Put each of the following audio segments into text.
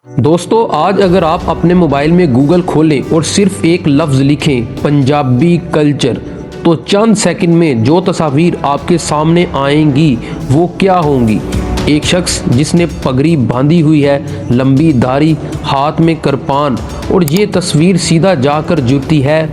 दोस्तों, आज अगर आप अपने मोबाइल में गूगल खोलें और सिर्फ एक लफ्ज़ लिखें पंजाबी कल्चर, तो चंद सेकंड में जो तस्वीर आपके सामने आएंगी वो क्या होंगी। एक शख्स जिसने पगड़ी बांधी हुई है, लंबी दाढ़ी, हाथ में कृपान, और ये तस्वीर सीधा जाकर जुड़ती है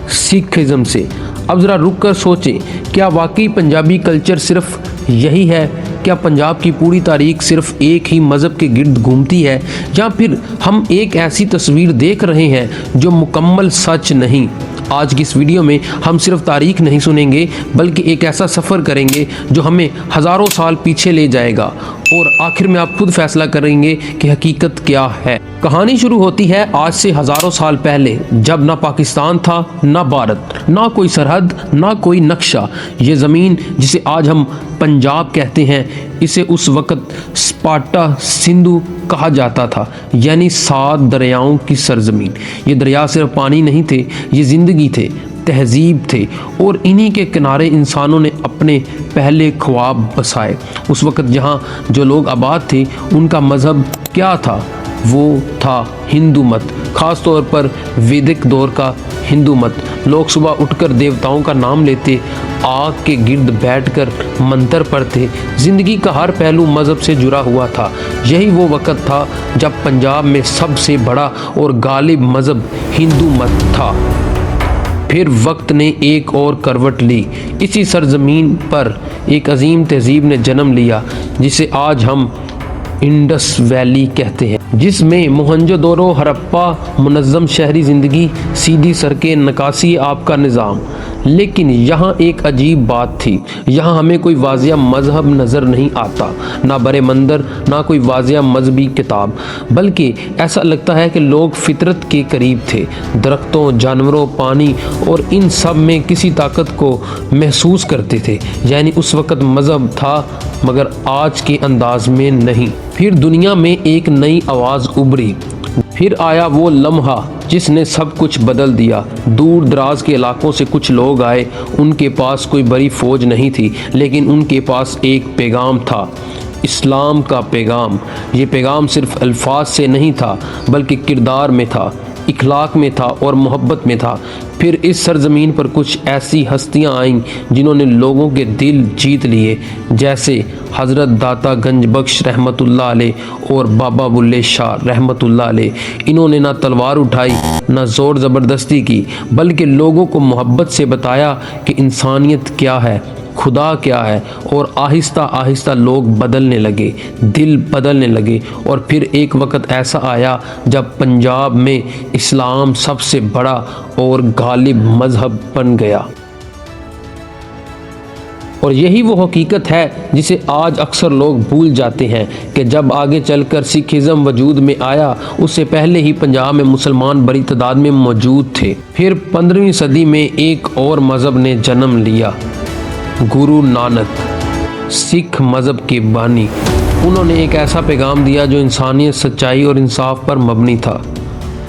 सिखिज़्म से। अब ज़रा रुक कर सोचें, क्या वाकई पंजाबी कल्चर सिर्फ यही है? क्या पंजाब की पूरी तारीख सिर्फ एक ही मज़हब के गिर्द घूमती है, या फिर हम एक ऐसी तस्वीर देख रहे हैं जो मुकम्मल सच नहीं? आज की इस वीडियो में हम सिर्फ तारीख नहीं सुनेंगे, बल्कि एक ऐसा सफ़र करेंगे जो हमें हज़ारों साल पीछे ले जाएगा, और आखिर में आप खुद फैसला करेंगे कि हकीकत क्या है। कहानी शुरू होती है आज से हज़ारों साल पहले, जब ना पाकिस्तान था, ना भारत, ना कोई सरहद, ना कोई नक्शा। ये ज़मीन जिसे आज हम पंजाब कहते हैं, इसे उस वक़्त स्पाटा सिंधु कहा जाता था, यानी 7 दरियाओं की सरजमीन। ये दरिया सिर्फ पानी नहीं थे, ये ज़िंदगी थे, तहजीब थे, और इन्हीं के किनारे इंसानों ने अपने पहले ख्वाब बसाए। उस वक़्त जहाँ जो लोग आबाद थे, उनका मज़हब क्या था? वो था हिंदू मत, ख़ास तौर पर वैदिक दौर का हिंदू मत। लोग सुबह उठकर देवताओं का नाम लेते, आग के गिर्द बैठकर मंत्र पढ़ते। ज़िंदगी का हर पहलू मज़हब से जुड़ा हुआ था। यही वो वक़्त था जब पंजाब में सबसे बड़ा और गालिब मज़हब हिंदू मत था। फिर वक्त ने एक और करवट ली। इसी सरजमीन पर एक अजीम तहजीब ने जन्म लिया, जिसे आज हम इंडस वैली कहते हैं, जिसमें मोहनजोदड़ो, हड़प्पा, मुनज़्ज़म शहरी ज़िंदगी, सीधी सड़कें, नक्काशी आपका निज़ाम। लेकिन यहाँ एक अजीब बात थी। यहाँ हमें कोई वाज़िया मज़हब नज़र नहीं आता, ना बड़े मंदिर, ना कोई वाज़िया मजहबी किताब, बल्कि ऐसा लगता है कि लोग फितरत के करीब थे। दरख्तों, जानवरों, पानी और इन सब में किसी ताकत को महसूस करते थे। यानी उस वक़्त मज़हब था, मगर आज के अंदाज में नहीं। फिर दुनिया में एक नई आवाज़ उभरी। फिर आया वो लम्हा जिसने सब कुछ बदल दिया। दूर दराज के इलाकों से कुछ लोग आए। उनके पास कोई बड़ी फ़ौज नहीं थी, लेकिन उनके पास एक पैगाम था, इस्लाम का पैगाम। ये पैगाम सिर्फ अल्फाज से नहीं था, बल्कि किरदार में था, इखलाक में था और मोहब्बत में था। फिर इस सरजमीन पर कुछ ऐसी हस्तियां आईं जिन्होंने लोगों के दिल जीत लिए, जैसे हज़रत दाता गंज बख्श रहमतुल्लाह अलैह और बाबा बुल्ले शाह रहमतुल्लाह अलैह। इन्होंने ना तलवार उठाई, ना ज़ोर ज़बरदस्ती की, बल्कि लोगों को मोहब्बत से बताया कि इंसानियत क्या है, खुदा क्या है। और आहिस्ता आहिस्ता लोग बदलने लगे, दिल बदलने लगे। और फिर एक वक़्त ऐसा आया जब पंजाब में इस्लाम सबसे बड़ा और गालिब मज़हब बन गया। और यही वो हकीकत है जिसे आज अक्सर लोग भूल जाते हैं कि जब आगे चलकर सिखिज़्म वजूद में आया, उससे पहले ही पंजाब में मुसलमान बड़ी तादाद में मौजूद थे। फिर 15वीं सदी में एक और मज़हब ने जन्म लिया, गुरु नानक, सिख मज़हब के बानी। उन्होंने एक ऐसा पैगाम दिया जो इंसानियत, सच्चाई और इंसाफ पर मबनी था।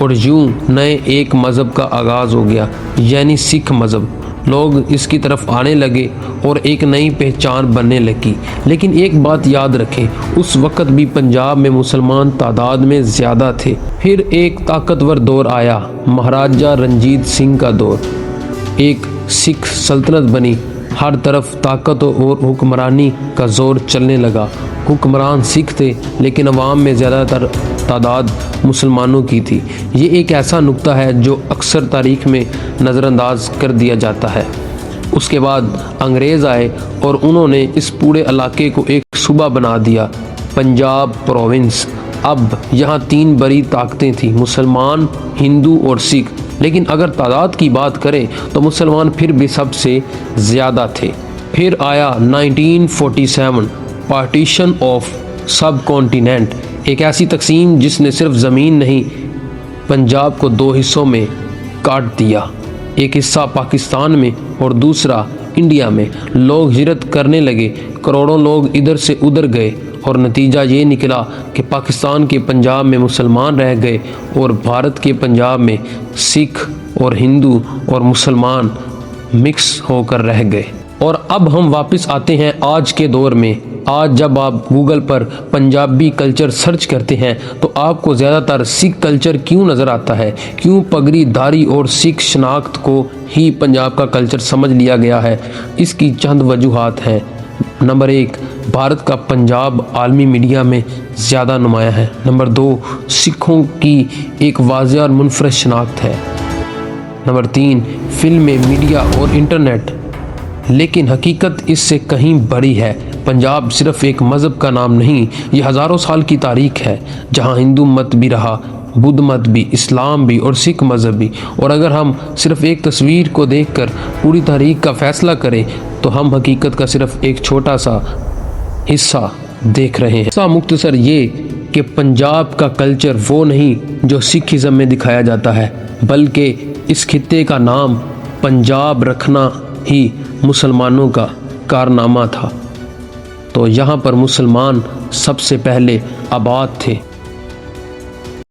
और यूं नए एक मज़हब का आगाज़ हो गया, यानी सिख मज़हब। लोग इसकी तरफ आने लगे और एक नई पहचान बनने लगी। लेकिन एक बात याद रखें, उस वक़्त भी पंजाब में मुसलमान तादाद में ज़्यादा थे। फिर एक ताकतवर दौर आया, महाराजा रंजीत सिंह का दौर। एक सिख सल्तनत बनी, हर तरफ ताकत और हुक्मरानी का ज़ोर चलने लगा। हुक्मरान सिख थे, लेकिन अवाम में ज़्यादातर तादाद मुसलमानों की थी। ये एक ऐसा नुक्ता है जो अक्सर तारीख़ में नज़रअंदाज कर दिया जाता है। उसके बाद अंग्रेज़ आए और उन्होंने इस पूरे इलाके को एक सूबा बना दिया, पंजाब प्रोविंस। अब यहाँ 3 बड़ी ताकतें थीं, मुसलमान, हिंदू और सिख। लेकिन अगर तादाद की बात करें तो मुसलमान फिर भी सबसे ज़्यादा थे। फिर आया 1947, पार्टीशन ऑफ सब कॉन्टिनेंट, एक ऐसी तकसीम जिसने सिर्फ ज़मीन नहीं, पंजाब को 2 हिस्सों में काट दिया। एक हिस्सा पाकिस्तान में और दूसरा इंडिया में। लोग हिजरत करने लगे, करोड़ों लोग इधर से उधर गए, और नतीजा ये निकला कि पाकिस्तान के पंजाब में मुसलमान रह गए और भारत के पंजाब में सिख और हिंदू और मुसलमान मिक्स होकर रह गए। और अब हम वापस आते हैं आज के दौर में, آج جب آپ گوگل پر پنجابی کلچر سرچ کرتے ہیں تو آپ کو زیادہ تر سکھ کلچر کیوں نظر آتا ہے؟ کیوں پگڑی دھاری اور سکھ شناخت کو ہی پنجاب کا کلچر سمجھ لیا گیا ہے؟ اس کی چند وجوہات ہیں۔ نمبر 1، بھارت کا پنجاب عالمی میڈیا میں زیادہ نمایاں ہے۔ نمبر 2، سکھوں کی ایک واضح اور منفرد شناخت ہے۔ نمبر 3، فلمیں، میڈیا اور انٹرنیٹ۔ لیکن حقیقت اس سے کہیں بڑی ہے۔ پنجاب صرف ایک مذہب کا نام نہیں، یہ ہزاروں سال کی تاریخ ہے، جہاں ہندو مت بھی رہا، بدھ مت بھی، اسلام بھی اور سکھ مذہب بھی۔ اور اگر ہم صرف ایک تصویر کو دیکھ کر پوری تاریخ کا فیصلہ کریں تو ہم حقیقت کا صرف ایک چھوٹا سا حصہ دیکھ رہے ہیں۔ مختصر یہ کہ پنجاب کا کلچر وہ نہیں جو سکھ ازم میں دکھایا جاتا ہے، بلکہ اس خطے کا نام پنجاب رکھنا ہی مسلمانوں کا کارنامہ تھا۔ تو یہاں پر مسلمان سب سے پہلے آباد تھے۔